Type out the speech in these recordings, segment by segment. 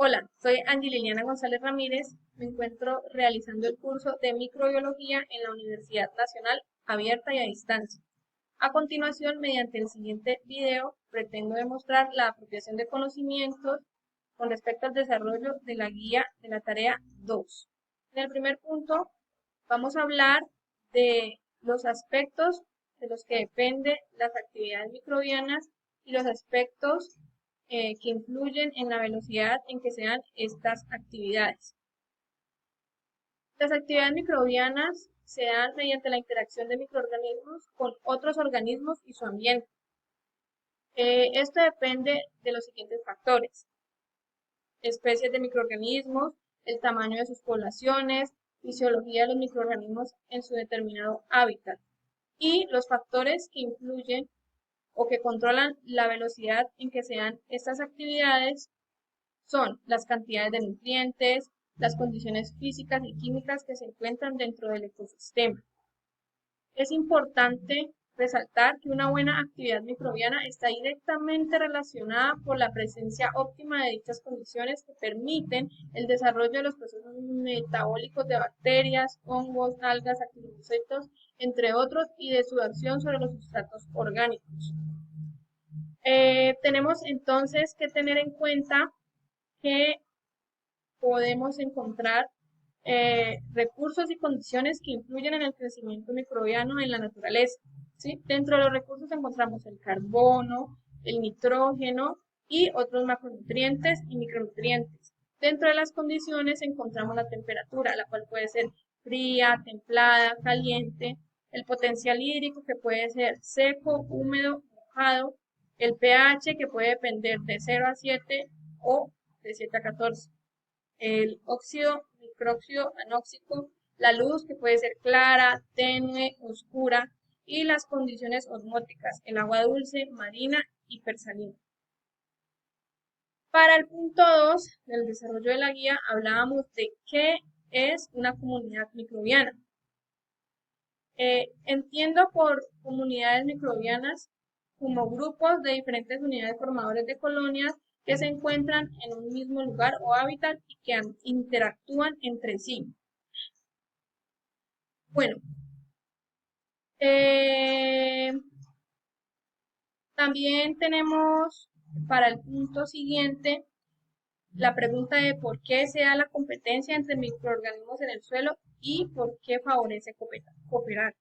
Hola, soy Angie Liliana González Ramírez. Me encuentro realizando el curso de microbiología en la Universidad Nacional Abierta y a Distancia. A continuación, mediante el siguiente video, pretendo demostrar la apropiación de conocimientos con respecto al desarrollo de la guía de la tarea 2. En el primer punto, vamos a hablar de los aspectos de los que dependen las actividades microbianas y los aspectos que influyen en la velocidad en que se dan estas actividades. Las actividades microbianas se dan mediante la interacción de microorganismos con otros organismos y su ambiente. Esto depende de los siguientes factores: especies de microorganismos, el tamaño de sus poblaciones, fisiología de los microorganismos en su determinado hábitat y los factores que influyen o que controlan la velocidad en que se dan estas actividades son las cantidades de nutrientes, las condiciones físicas y químicas que se encuentran dentro del ecosistema. Es importante resaltar que una buena actividad microbiana está directamente relacionada por la presencia óptima de dichas condiciones que permiten el desarrollo de los procesos metabólicos de bacterias, hongos, algas, activos insectos, entre otros, y de su acción sobre los sustratos orgánicos. Tenemos entonces que tener en cuenta que podemos encontrar recursos y condiciones que influyen en el crecimiento microbiano en la naturaleza, ¿sí? Dentro de los recursos encontramos el carbono, el nitrógeno y otros macronutrientes y micronutrientes. Dentro de las condiciones encontramos la temperatura, la cual puede ser fría, templada, caliente, el potencial hídrico, que puede ser seco, húmedo, mojado, el pH, que puede depender de 0 a 7 o de 7 a 14, el óxido, micróxido, anóxico, la luz, que puede ser clara, tenue, oscura, y las condiciones osmóticas, el agua dulce, marina y persalina. Para el punto 2 del desarrollo de la guía hablábamos de qué es una comunidad microbiana. Entiendo por comunidades microbianas como grupos de diferentes unidades formadores de colonias que se encuentran en un mismo lugar o hábitat y que interactúan entre sí. Bueno, eh, también tenemos para el punto siguiente la pregunta de por qué se da la competencia entre microorganismos en el suelo y por qué favorece cooperar.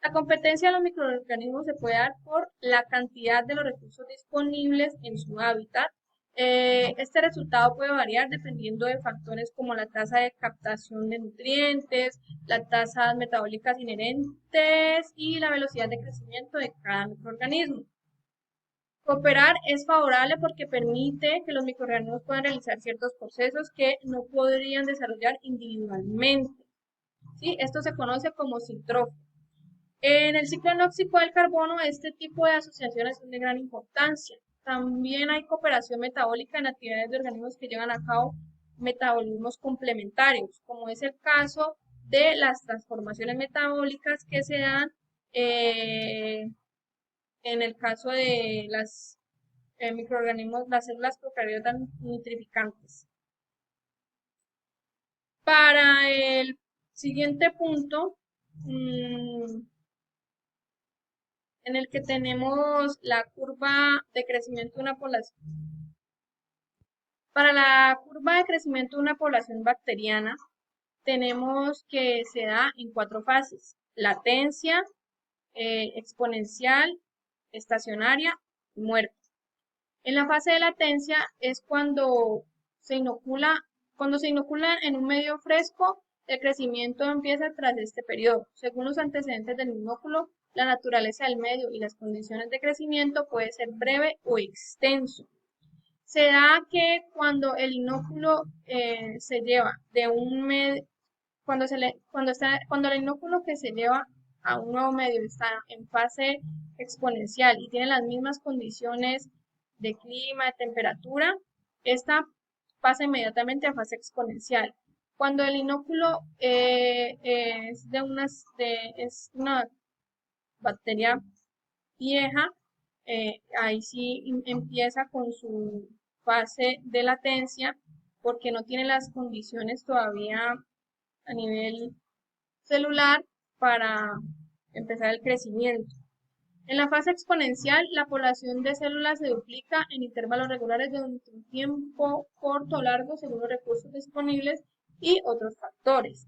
La competencia de los microorganismos se puede dar por la cantidad de los recursos disponibles en su hábitat. Este resultado puede variar dependiendo de factores como la tasa de captación de nutrientes, las tasas metabólicas inherentes y la velocidad de crecimiento de cada microorganismo. Cooperar es favorable porque permite que los microorganismos puedan realizar ciertos procesos que no podrían desarrollar individualmente, ¿sí? Esto se conoce como sintrófilo. En el ciclo anóxico del carbono, este tipo de asociaciones son de gran importancia. También hay cooperación metabólica en actividades de organismos que llevan a cabo metabolismos complementarios, como es el caso de las transformaciones metabólicas que se dan eh, en el caso de las microorganismos, las células procariotas nitrificantes. Para el siguiente punto, en el que tenemos la curva de crecimiento de una población. Para la curva de crecimiento de una población bacteriana, tenemos que se da en 4 fases: latencia, exponencial, estacionaria y muerte. En la fase de latencia es cuando se inocula en un medio fresco, el crecimiento empieza tras este periodo. Según los antecedentes del inóculo, la naturaleza del medio y las condiciones de crecimiento puede ser breve o extenso. Se da que cuando el inóculo se lleva de un medio, cuando el inóculo que se lleva a un nuevo medio está en fase exponencial y tiene las mismas condiciones de clima, de temperatura, esta pasa inmediatamente a fase exponencial. Cuando el inóculo es una bacteria vieja, ahí sí empieza con su fase de latencia porque no tiene las condiciones todavía a nivel celular para empezar el crecimiento. En la fase exponencial, la población de células se duplica en intervalos regulares durante un tiempo corto o largo según los recursos disponibles y otros factores.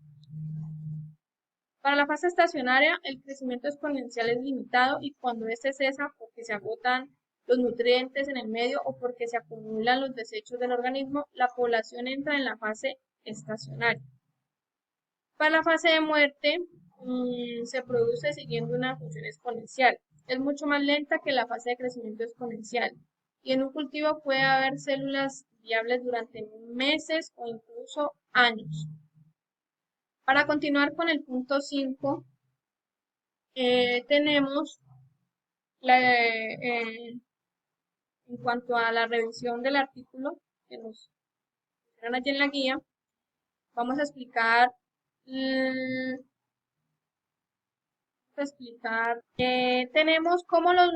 Para la fase estacionaria, el crecimiento exponencial es limitado y cuando éste cesa porque se agotan los nutrientes en el medio o porque se acumulan los desechos del organismo, la población entra en la fase estacionaria. Para la fase de muerte, se produce siguiendo una función exponencial. Es mucho más lenta que la fase de crecimiento exponencial. Y en un cultivo puede haber células viables durante meses o incluso años. Para continuar con el punto 5, tenemos en cuanto a la revisión del artículo que nos pusieron allí en la guía, vamos a explicar tenemos cómo los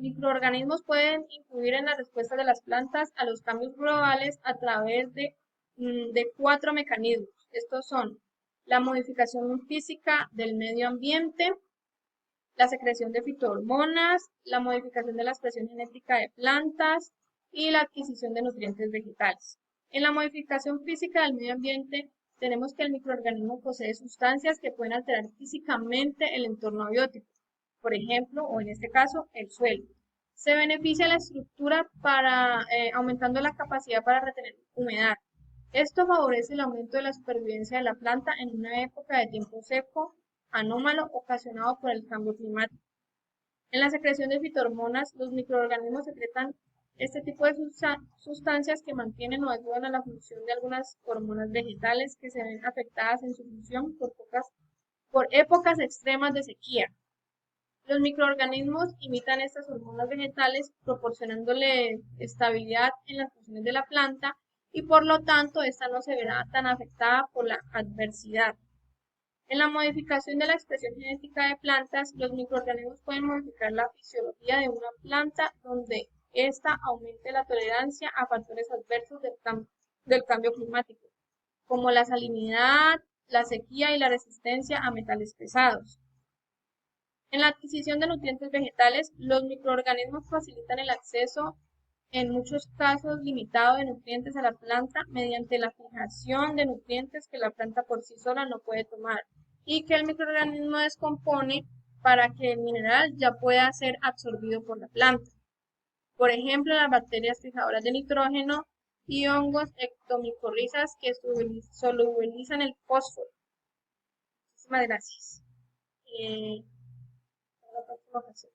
microorganismos pueden influir en la respuesta de las plantas a los cambios globales a través de 4 mecanismos. Estos son la modificación física del medio ambiente, la secreción de fitohormonas, la modificación de la expresión genética de plantas y la adquisición de nutrientes vegetales. En la modificación física del medio ambiente, tenemos que el microorganismo posee sustancias que pueden alterar físicamente el entorno abiótico, por ejemplo, o en este caso, el suelo. Se beneficia la estructura aumentando la capacidad para retener humedad. Esto favorece el aumento de la supervivencia de la planta en una época de tiempo seco, anómalo, ocasionado por el cambio climático. En la secreción de fitohormonas, los microorganismos secretan este tipo de sustancias que mantienen o ayudan a la función de algunas hormonas vegetales que se ven afectadas en su función por épocas extremas de sequía. Los microorganismos imitan estas hormonas vegetales proporcionándole estabilidad en las funciones de la planta y por lo tanto esta no se verá tan afectada por la adversidad. En la modificación de la expresión genética de plantas, los microorganismos pueden modificar la fisiología de una planta donde ésta aumente la tolerancia a factores adversos del cambio climático, como la salinidad, la sequía y la resistencia a metales pesados. En la adquisición de nutrientes vegetales, los microorganismos facilitan el acceso, en muchos casos limitado, de nutrientes a la planta mediante la fijación de nutrientes que la planta por sí sola no puede tomar y que el microorganismo descompone para que el mineral ya pueda ser absorbido por la planta. Por ejemplo, las bacterias fijadoras de nitrógeno y hongos ectomicorrizas que solubilizan el fósforo. Muchísimas gracias. Hasta la próxima ocasión.